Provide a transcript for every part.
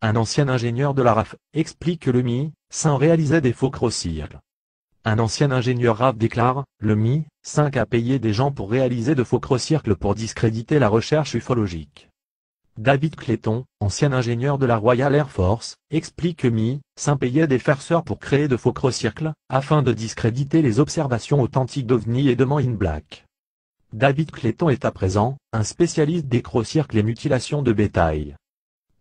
un ancien ingénieur de la RAF, explique que le MI-5 réalisait des faux crocircles. Un ancien ingénieur RAF déclare, le MI-5 a payé des gens pour réaliser de faux crocircles pour discréditer la recherche ufologique. David Clayton, ancien ingénieur de la Royal Air Force, explique que MI-5 payait des farceurs pour créer de faux crocircles, afin de discréditer les observations authentiques d'OVNI et de Men in Black. David Clayton est à présent un spécialiste des crocircles et mutilations de bétail.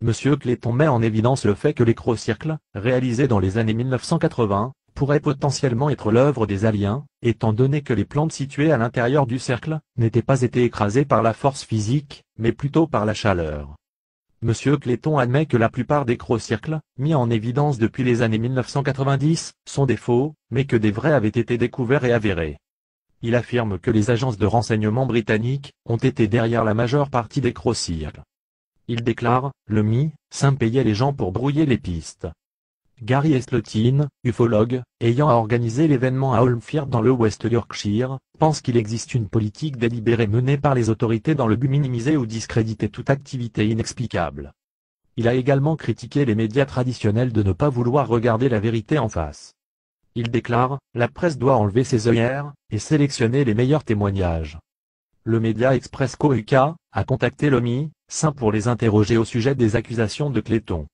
Monsieur Clayton met en évidence le fait que les crocircles, réalisés dans les années 1980, pourraient potentiellement être l'œuvre des aliens, étant donné que les plantes situées à l'intérieur du cercle n'étaient pas été écrasées par la force physique, mais plutôt par la chaleur. Monsieur Clayton admet que la plupart des crocircles, mis en évidence depuis les années 1990, sont des faux, mais que des vrais avaient été découverts et avérés. Il affirme que les agences de renseignement britanniques ont été derrière la majeure partie des crocircles. Il déclare, le MI-5 payait les gens pour brouiller les pistes. Gary Eslotin, ufologue, ayant organisé l'événement à Holmfirth dans le West Yorkshire, pense qu'il existe une politique délibérée menée par les autorités dans le but de minimiser ou discréditer toute activité inexplicable. Il a également critiqué les médias traditionnels de ne pas vouloir regarder la vérité en face. Il déclare, la presse doit enlever ses œillères, et sélectionner les meilleurs témoignages. Le média Express Co.uk a contacté le MI-5 pour les interroger au sujet des accusations de Clayton.